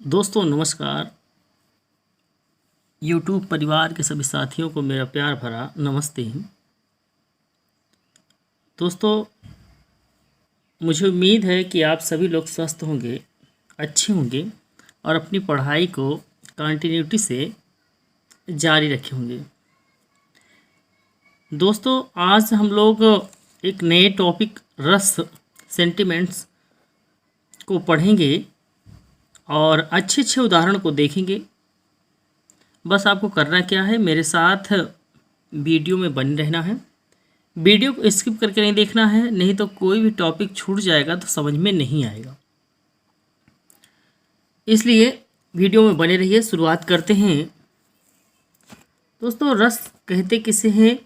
दोस्तों नमस्कार। यूट्यूब परिवार के सभी साथियों को मेरा प्यार भरा नमस्ते। दोस्तों मुझे उम्मीद है कि आप सभी लोग स्वस्थ होंगे, अच्छे होंगे और अपनी पढ़ाई को कंटिन्यूटी से जारी रखे होंगे। दोस्तों आज हम लोग एक नए टॉपिक रस सेंटिमेंट्स को पढ़ेंगे और अच्छे अच्छे उदाहरण को देखेंगे। बस आपको करना क्या है, मेरे साथ वीडियो में बने रहना है। वीडियो को स्किप करके नहीं देखना है, नहीं तो कोई भी टॉपिक छूट जाएगा तो समझ में नहीं आएगा। इसलिए वीडियो में बने रहिए। शुरुआत करते हैं। दोस्तों रस कहते किसे हैं?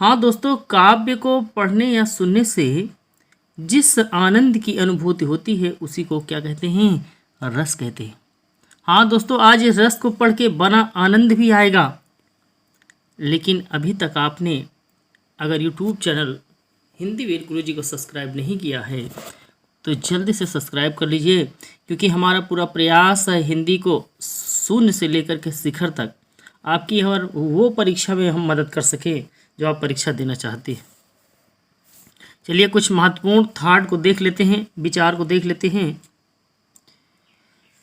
हाँ दोस्तों, काव्य को पढ़ने या सुनने से जिस आनंद की अनुभूति होती है उसी को क्या कहते हैं? रस कहते हैं। हाँ दोस्तों, आज इस रस को पढ़ के बना आनंद भी आएगा। लेकिन अभी तक आपने अगर यूट्यूब चैनल हिंदी वीर गुरुजी को सब्सक्राइब नहीं किया है तो जल्दी से सब्सक्राइब कर लीजिए, क्योंकि हमारा पूरा प्रयास है हिंदी को शून्य से लेकर के शिखर तक आपकी और वो परीक्षा में हम मदद कर सकें जो आप परीक्षा देना चाहते हैं। चलिए कुछ महत्वपूर्ण थॉट को देख लेते हैं, विचार को देख लेते हैं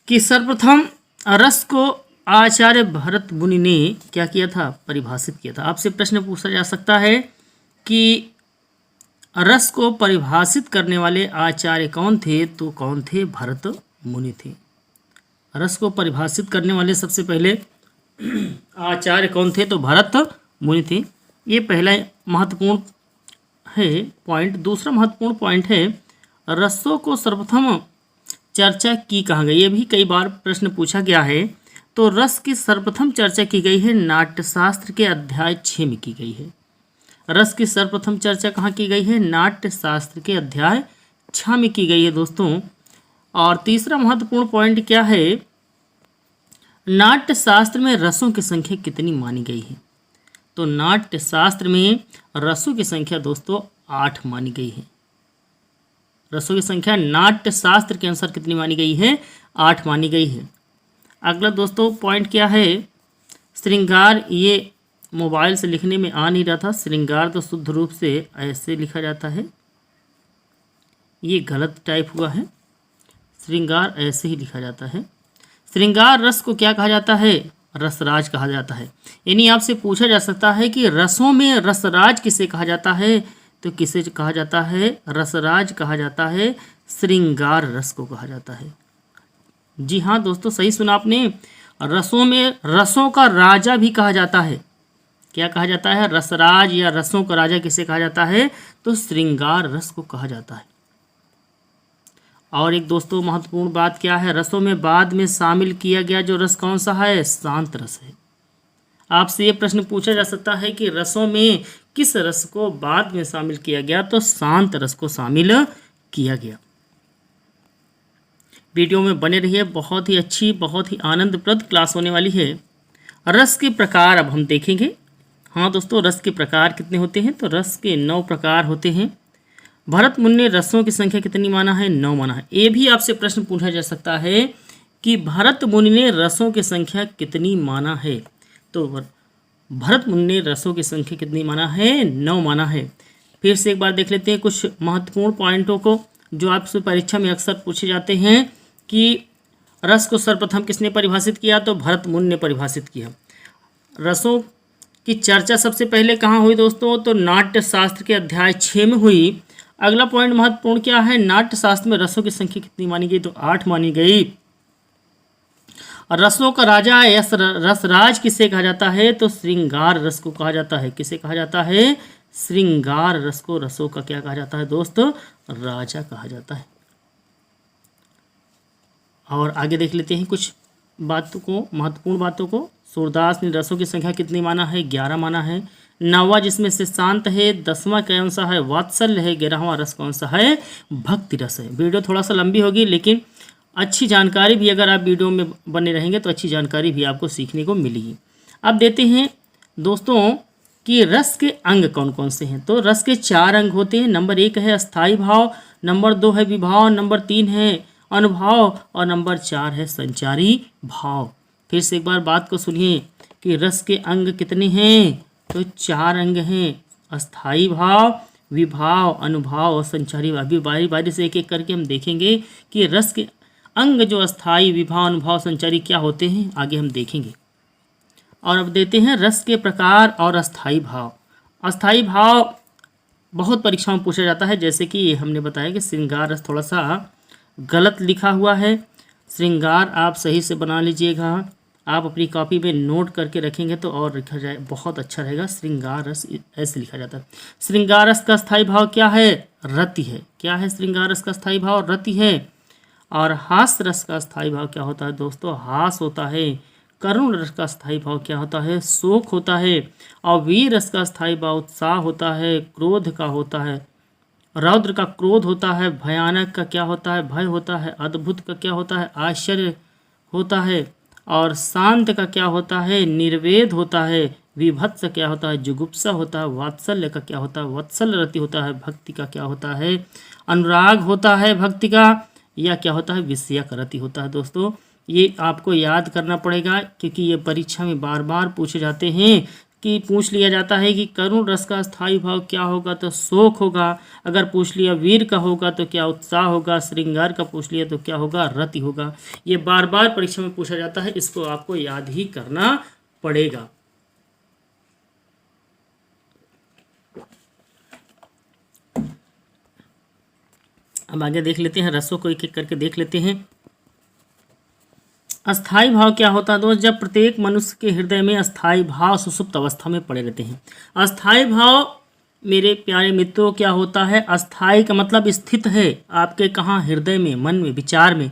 कि सर्वप्रथम रस को आचार्य भरत मुनि ने क्या किया था? परिभाषित किया था। आपसे प्रश्न पूछा जा सकता है कि रस को परिभाषित करने वाले आचार्य कौन थे? तो कौन थे? भरत मुनि थे। रस को परिभाषित करने वाले सबसे पहले आचार्य कौन थे? तो भरत मुनि थे। ये पहला महत्वपूर्ण है पॉइंट। दूसरा महत्वपूर्ण पॉइंट है रसों को सर्वप्रथम चर्चा की कहाँ गई? ये भी कई बार प्रश्न पूछा गया है। तो रस की सर्वप्रथम चर्चा की गई है नाट्यशास्त्र के अध्याय 6 में की गई है। रस की सर्वप्रथम चर्चा कहाँ की गई है? नाट्यशास्त्र के अध्याय 6 में की गई है दोस्तों। और तीसरा महत्वपूर्ण पॉइंट क्या है? नाट्यशास्त्र में रसों की संख्या कितनी मानी गई है? तो नाट्यशास्त्र में रसों की संख्या दोस्तों 8 मानी गई है। रसों की संख्या नाट्यशास्त्र के अनुसार कितनी मानी गई है? 8 मानी गई है। अगला दोस्तों पॉइंट क्या है? श्रृंगार, ये मोबाइल से लिखने में आ नहीं रहा था। श्रृंगार तो शुद्ध रूप से ऐसे लिखा जाता है, ये गलत टाइप हुआ है। श्रृंगार ऐसे ही लिखा जाता है। श्रृंगार रस को क्या कहा जाता है? रसराज कहा जाता है। यानी आपसे पूछा जा सकता है कि रसों में रसराज किसे कहा जाता है? तो किसे कहा जाता है? रसराज कहा जाता है। श्रृंगार रस को कहा जाता है। जी हाँ दोस्तों, सही सुना आपने। रसों में रसों का राजा भी कहा जाता है। क्या कहा जाता है? रसराज या रसों का राजा किसे कहा जाता है? तो श्रृंगार रस को कहा जाता है। और एक दोस्तों महत्वपूर्ण बात क्या है? रसों में बाद में शामिल किया गया जो रस कौन सा है? शांत रस है। आपसे ये प्रश्न पूछा जा सकता है कि रसों में किस रस को बाद में शामिल किया गया? तो शांत रस को शामिल किया गया। वीडियो में बने रहिए, बहुत ही अच्छी, बहुत ही आनंदप्रद क्लास होने वाली है। रस के प्रकार अब हम देखेंगे। हाँ दोस्तों, रस के प्रकार कितने होते हैं? तो रस के 9 प्रकार होते हैं। भरत मुनि ने रसों की संख्या कितनी माना है? 9 माना है। ये भी आपसे प्रश्न पूछा जा सकता है कि भरत मुनि ने रसों की संख्या कितनी माना है? तो भरत मुनि ने रसों की संख्या कितनी माना है? 9 माना है। फिर से एक बार देख लेते हैं कुछ महत्वपूर्ण पॉइंटों को जो आपसे परीक्षा में अक्सर पूछे जाते हैं कि रस को सर्वप्रथम किसने परिभाषित किया? तो भरत मुनि ने परिभाषित किया। रसों की चर्चा सबसे पहले कहाँ हुई दोस्तों? तो नाट्यशास्त्र के अध्याय 6 में हुई। अगला पॉइंट महत्वपूर्ण क्या है? नाट्यशास्त्र में रसों की संख्या कितनी मानी गई? तो 8 मानी गई। और रसों का राजा यस रसराज किसे कहा जाता है? तो श्रृंगार रस को कहा जाता है। किसे कहा जाता है? श्रृंगार रस को रसों का क्या कहा जाता है दोस्तों? राजा कहा जाता है। और आगे देख लेते हैं कुछ बातों को, महत्वपूर्ण बातों को। सूरदास ने रसों की संख्या कितनी माना है? 11 माना है। 9वां जिसमें से शांत है। 10वां कौन सा है? वात्सल्य है। 11वां रस कौन सा है? भक्ति रस है। वीडियो थोड़ा सा लंबी होगी, लेकिन अच्छी जानकारी भी, अगर आप वीडियो में बने रहेंगे तो अच्छी जानकारी भी आपको सीखने को मिलेगी। अब देते हैं दोस्तों कि रस के अंग कौन कौन से हैं। तो रस के 4 अंग होते हैं। नंबर 1 है अस्थाई भाव, नंबर 2 है विभाव, नंबर 3 है अनुभव और नंबर 4 है संचारी भाव। फिर से एक बार बात को सुनिए कि रस के अंग कितने हैं, तो 4 अंग हैं, अस्थाई भाव, विभाव, अनुभाव और संचारी भाव। अभी बारी बारी से एक एक करके हम देखेंगे कि रस के अंग जो अस्थाई, विभाव, अनुभाव, संचारी क्या होते हैं, आगे हम देखेंगे। और अब देते हैं रस के प्रकार और अस्थाई भाव। अस्थाई भाव बहुत परीक्षाओं में पूछा जाता है, जैसे कि हमने बताया कि श्रृंगार रस थोड़ा सा गलत लिखा हुआ है, श्रृंगार आप सही से बना लीजिएगा। आप अपनी कॉपी में नोट करके रखेंगे तो और लिखा जाए बहुत अच्छा रहेगा। श्रृंगार रस ऐसे लिखा जाता है। श्रृंगार रस का स्थायी भाव क्या है, रति है। क्या है श्रृंगार रस का स्थायी भाव, रति है। और हास्य रस का स्थायी भाव क्या होता है दोस्तों, हास होता है। करुण रस का स्थायी भाव क्या होता है, शोक होता है। और वीर रस का स्थायी भाव उत्साह होता है, क्रोध का होता है। रौद्र का क्रोध होता है, भयानक का क्या होता है, भय होता है। अद्भुत का क्या होता है, आश्चर्य होता है। और शांत का क्या होता है, निर्वेद होता है। विभत्स क्या होता है, जुगुप्सा होता है। वात्सल्य का क्या होता है, वत्सल रति होता है। भक्ति का क्या होता है, अनुराग होता है भक्ति का, या क्या होता है, विषयक रति होता है। दोस्तों ये आपको याद करना पड़ेगा, क्योंकि ये परीक्षा में बार बार पूछे जाते हैं कि पूछ लिया जाता है कि करुण रस का स्थायी भाव क्या होगा, तो शोक होगा। अगर पूछ लिया वीर का होगा तो क्या उत्साह होगा। श्रृंगार का पूछ लिया तो क्या होगा, रति होगा। ये बार बार परीक्षा में पूछा जाता है, इसको आपको याद ही करना पड़ेगा। अब आगे देख लेते हैं, रसों को एक एक करके देख लेते हैं। अस्थाई भाव क्या होता है दोस्त, जब प्रत्येक मनुष्य के हृदय में अस्थाई भाव सुषुप्त अवस्था में पड़े रहते हैं। अस्थाई भाव मेरे प्यारे मित्रों क्या होता है, अस्थाई का मतलब स्थित है आपके कहाँ, हृदय में, मन में, विचार में।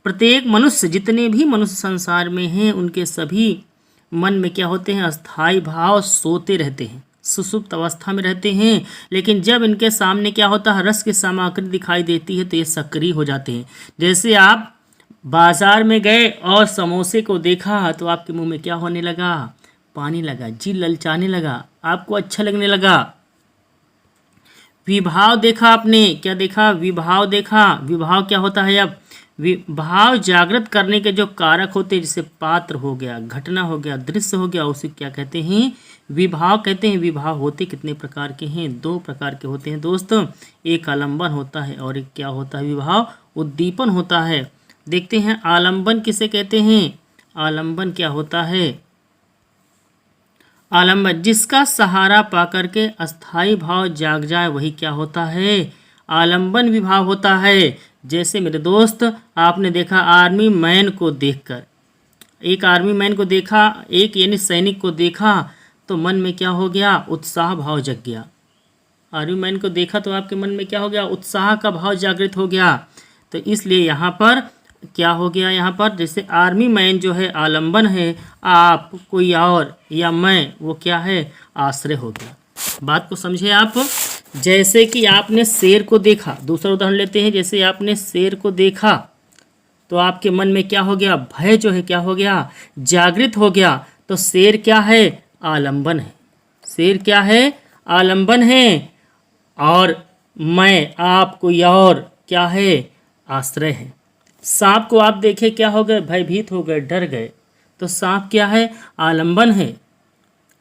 प्रत्येक मनुष्य, जितने भी मनुष्य संसार में हैं, उनके सभी मन में क्या होते हैं, अस्थाई भाव सोते रहते हैं, सुषुप्त अवस्था में रहते हैं। लेकिन जब इनके सामने क्या होता है, रस की सामग्री दिखाई देती है तो ये सक्रिय हो जाते हैं। जैसे आप बाजार में गए और समोसे को देखा तो आपके मुंह में क्या होने लगा, पानी लगा, जी ललचाने लगा, आपको अच्छा लगने लगा। विभाव देखा आपने, क्या देखा, विभाव देखा। विभाव क्या होता है, अब विभाव जागृत करने के जो कारक होते हैं, जैसे पात्र हो गया, घटना हो गया, दृश्य हो गया, उसे क्या कहते हैं, विभाव कहते हैं। विभाव होते कितने प्रकार के हैं, 2 प्रकार के होते हैं दोस्तों। एक आलंबन होता है और एक क्या होता है, विभाव उद्दीपन होता है। देखते हैं आलंबन किसे कहते हैं। आलंबन क्या होता है, आलंबन जिसका सहारा पाकर के अस्थाई भाव जाग जाए वही क्या होता है, आलंबन विभाव होता है। जैसे मेरे दोस्त आपने देखा आर्मी मैन को देखकर, एक आर्मी मैन को देखा, एक यानी सैनिक को देखा तो मन में क्या हो गया, उत्साह भाव जग गया। आर्मी मैन को देखा तो आपके मन में क्या हो गया, उत्साह का भाव जागृत हो गया। तो इसलिए यहाँ पर क्या हो गया, यहाँ पर जैसे आर्मी मैन जो है आलंबन है, आप, कोई और, या मैं, वो क्या है, आश्रय हो गया। बात को समझे आप। जैसे कि आपने शेर को देखा, दूसरा उदाहरण लेते हैं, जैसे आपने शेर को देखा तो आपके मन में क्या हो गया, भय जो है क्या हो गया, जागृत हो गया। तो शेर क्या है, आलंबन है। शेर क्या है, आलंबन है। और मैं, आप, कोई और क्या है, आश्रय है। सांप को आप देखे क्या हो गए, भयभीत हो गए, डर गए, तो सांप क्या है, आलंबन है।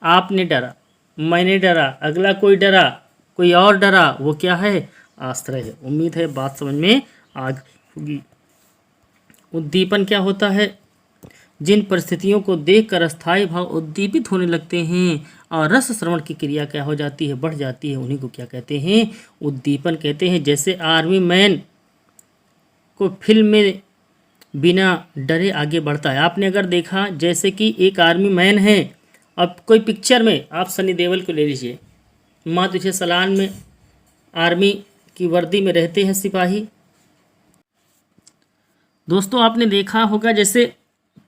आपने डरा, मैंने डरा, अगला कोई डरा, कोई और डरा, वो क्या है, आश्रय है। उम्मीद है बात समझ में आ होगी। उद्दीपन क्या होता है, जिन परिस्थितियों को देखकर अस्थायी भाव उद्दीपित होने लगते हैं और रस श्रवण की क्रिया क्या हो जाती है, बढ़ जाती है, उन्हीं को क्या कहते हैं, उद्दीपन कहते हैं। जैसे आर्मी मैन को फिल्म में बिना डरे आगे बढ़ता है। आपने अगर देखा, जैसे कि एक आर्मी मैन है, अब कोई पिक्चर में आप सनी देओल को ले लीजिए, माँ तुझे सलाम में आर्मी की वर्दी में रहते हैं सिपाही। दोस्तों आपने देखा होगा, जैसे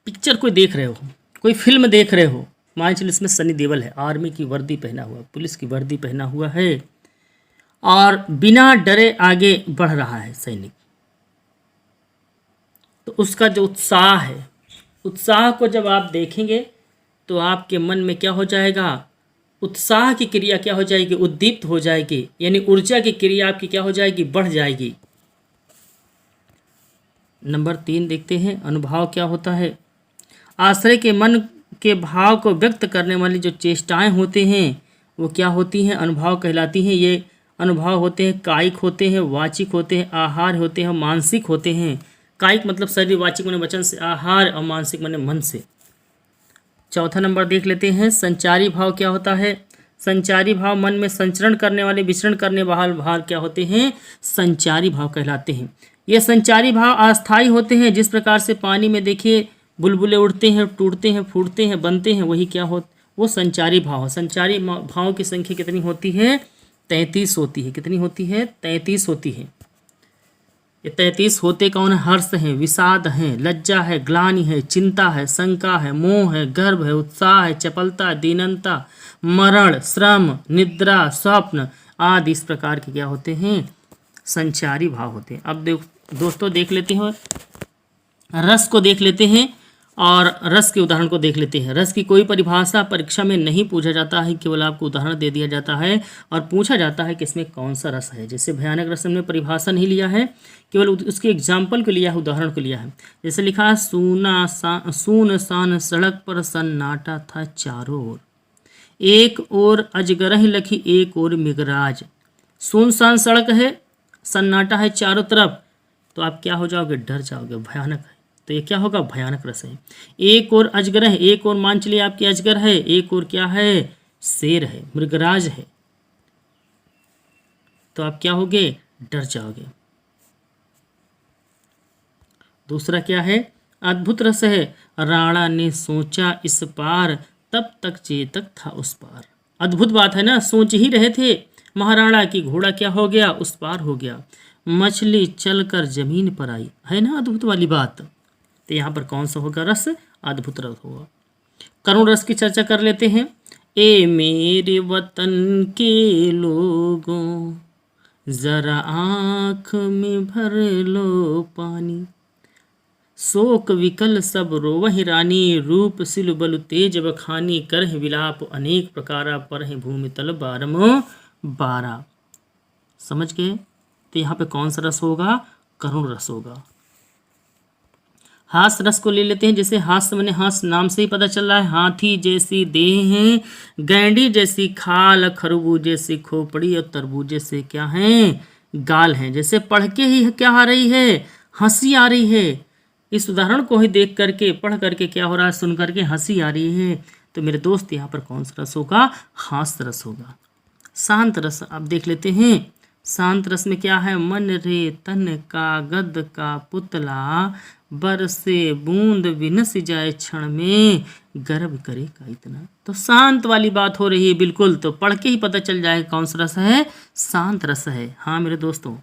पिक्चर कोई देख रहे हो, कोई फिल्म देख रहे हो, मान चलिए इसमें सनी देओल है, आर्मी की वर्दी पहना हुआ, पुलिस की वर्दी पहना हुआ है और बिना डरे आगे बढ़ रहा है सैनिक। तो उसका जो उत्साह है, उत्साह को जब आप देखेंगे तो आपके मन में क्या हो जाएगा, उत्साह की क्रिया क्या हो जाएगी, उद्दीप्त हो जाएगी, यानी ऊर्जा की क्रिया आपकी क्या हो जाएगी, बढ़ जाएगी। नंबर 3 देखते हैं, अनुभाव क्या होता है। आश्रय के मन के भाव को व्यक्त करने वाली जो चेष्टाएं होते हैं वो क्या होती हैं, अनुभाव कहलाती हैं। ये अनुभाव होते हैं कायिक होते हैं, वाचिक होते हैं, आहार होते हैं, मानसिक होते हैं। कायिक मतलब शरीर, वाचिक माने वचन से, आहार और मानसिक माने मन से। चौथा नंबर देख लेते हैं, संचारी भाव क्या होता है। संचारी भाव मन में संचरण करने वाले, विचरण करने वाले भाव क्या होते हैं, संचारी भाव कहलाते हैं। ये संचारी भाव अस्थायी होते हैं। जिस प्रकार से पानी में देखिए बुलबुले उड़ते हैं, टूटते हैं, फूटते हैं, बनते हैं, वही क्या हो, वो संचारी भाव है। संचारी भाव की संख्या कितनी होती है, 33 होती है। कितनी होती है, 33 होती है। ये 33 होते कौन है, हर्ष है, विषाद है, लज्जा है, ग्लानि है, चिंता है, शंका है, मोह है, गर्व है, उत्साह है, चपलता, दीनता, मरण, श्रम, निद्रा, स्वप्न आदि इस प्रकार के क्या होते हैं, संचारी भाव होते हैं। अब दोस्तों देख लेते हैं, रस को देख लेते हैं और रस के उदाहरण को देख लेते हैं। रस की कोई परिभाषा परीक्षा में नहीं पूछा जाता है, केवल आपको उदाहरण दे दिया जाता है और पूछा जाता है कि इसमें कौन सा रस है। जैसे भयानक रस हमने परिभाषा नहीं लिया है, केवल उसके एग्जाम्पल को लिया है, उदाहरण को लिया है। जैसे लिखा है, सुनसान सड़क पर सन्नाटा था चारों ओर, एक ओर अजगरह लखी, एक ओर मृगराज। सुनसान सड़क है, सन्नाटा है चारों तरफ, तो आप क्या हो जाओगे, डर जाओगे, भयानक है। तो ये क्या होगा, भयानक रस है। एक और अजगर है, एक और मान चलिए आपकी अजगर है, एक और क्या है, शेर है, मृगराज है, तो आप क्या होगे, डर जाओगे। दूसरा क्या है, अद्भुत रस है। राणा ने सोचा इस पार, तब तक चेतक था उस पार। अद्भुत बात है ना, सोच ही रहे थे महाराणा की, घोड़ा क्या हो गया, उस पार हो गया। मछली चलकर जमीन पर आई, है ना अद्भुत वाली बात। तो यहाँ पर कौन सा होगा रस, अद्भुत रस होगा। करुण रस की चर्चा कर लेते हैं। ए मेरे वतन के लोगों, जरा आँख में भर लो पानी, शोक विकल सब रोवहि रानी, रूप सिल बलु तेज बखानी, करह विलाप अनेक प्रकारा, परह भूमि तल बारम बारा। समझ गए। तो यहाँ पे कौन सा रस होगा, करुण रस होगा। हास्य रस को ले लेते हैं। जैसे हास्य मैंने हास्य नाम से ही पता चल रहा है, हाथी जैसी देह है, गैंडी जैसी खाल, खरबूजे से खोपड़ी और तरबूजे से क्या है, गाल हैं। जैसे पढ़ के ही क्या आ रही है, हंसी आ रही है। इस उदाहरण को ही देख करके, पढ़ करके क्या हो रहा है, सुन करके हंसी आ रही है। तो मेरे दोस्त यहाँ पर कौन सा रस होगा, हास्य रस होगा। शांत रस अब देख लेते हैं। शांत रस में क्या है, मन रे तन का गद का पुतला, बरसे बूंद विनस जाए क्षण में, गर्व करे का इतना। तो शांत वाली बात हो रही है बिल्कुल, तो पढ़ के ही पता चल जाएगा कौन सा रस है, शांत रस है। हाँ मेरे दोस्तों,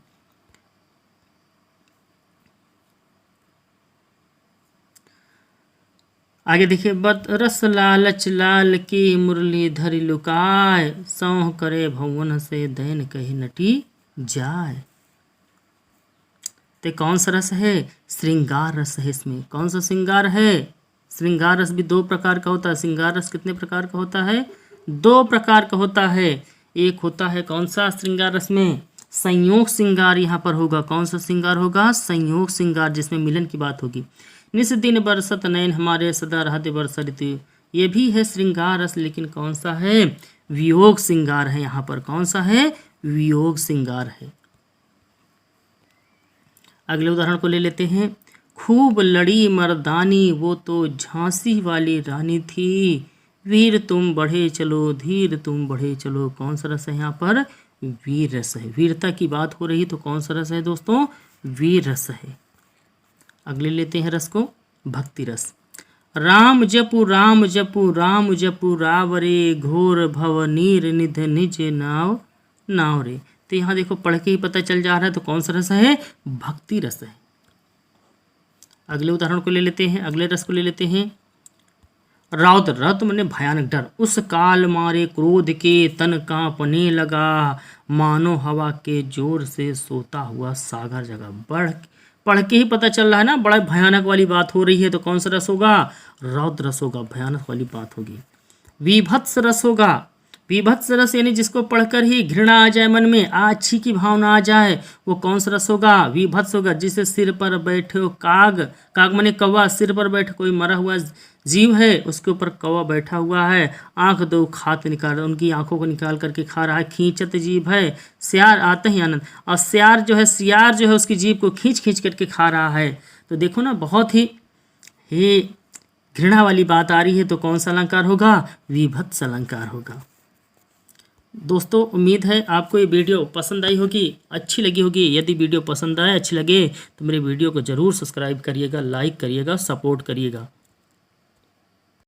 आगे देखिए, बद रस लालच लाल की मुरली धरि लुकाय, सौह करे भवन से दैन कही नटी जाए। तो कौन सा रस है, श्रृंगार रस है। इसमें कौन सा श्रृंगार है, श्रृंगार रस भी 2 प्रकार का होता है। श्रृंगार रस कितने प्रकार का होता है, 2 प्रकार का होता है। एक होता है कौन सा श्रृंगार रस में, संयोग श्रृंगार यहाँ पर होगा। कौन सा श्रृंगार होगा, संयोग श्रृंगार, जिसमें मिलन की बात होगी। निस दिन बरसत नयन हमारे, सदा रहते बरसरित, ये भी है श्रृंगार रस, लेकिन कौन सा है, वियोग श्रृंगार है। यहाँ पर कौन सा है, वियोग श्रृंगार है। अगले उदाहरण को ले लेते हैं। खूब लड़ी मर्दानी, वो तो झांसी वाली रानी थी, वीर तुम बढ़े चलो, धीर तुम बढ़े चलो। कौन सा रस है यहाँ पर, वीर रस है। वीरता की बात हो रही तो कौन सा रस है दोस्तों, वीर रस है। अगले लेते हैं रस को, भक्ति रस। राम जपु राम जपु राम जपु, रावरे घोर भव नीर निध निज नाव नाव रे। तो यहाँ देखो पढ़ के ही पता चल जा रहा है, तो कौन सा रस है, भक्ति रस है। अगले उदाहरण को ले लेते हैं, अगले रस को ले लेते हैं। रौद्र, रौद्र मैंने भयानक डर, उस काल मारे क्रोध के तन कांपने लगा, मानो हवा के जोर से सोता हुआ सागर जगा। पढ़ के ही पता चल रहा है ना, बड़ा भयानक वाली बात हो रही है, तो कौन सा रस होगा, रौद्र रस होगा, भयानक वाली बात होगी। विभत्स रस होगा। विभत्स रस यानी जिसको पढ़कर ही घृणा आ जाए, मन में आछी की भावना आ जाए, वो कौन सा रस होगा? विभत्स होगा। जिसे सिर पर बैठे हो काग, काग माने कौवा, सिर पर बैठे कोई मरा हुआ जीव है, उसके ऊपर कौवा बैठा हुआ है, आंख दो खात निकाल रहा है, उनकी आंखों को निकाल करके खा रहा है, खींचत जीभ है, सियार आते ही आनंद। और सियार जो है, सियार जो है उसकी जीभ को खींच खींच करके खा रहा है। तो देखो ना, बहुत ही घृणा वाली बात आ रही है, तो कौन सा अलंकार होगा? विभत्स अलंकार होगा। दोस्तों, उम्मीद है आपको ये वीडियो पसंद आई होगी, अच्छी लगी होगी। यदि वीडियो पसंद आए, अच्छी लगे, तो मेरे वीडियो को ज़रूर सब्सक्राइब करिएगा, लाइक करिएगा, सपोर्ट करिएगा।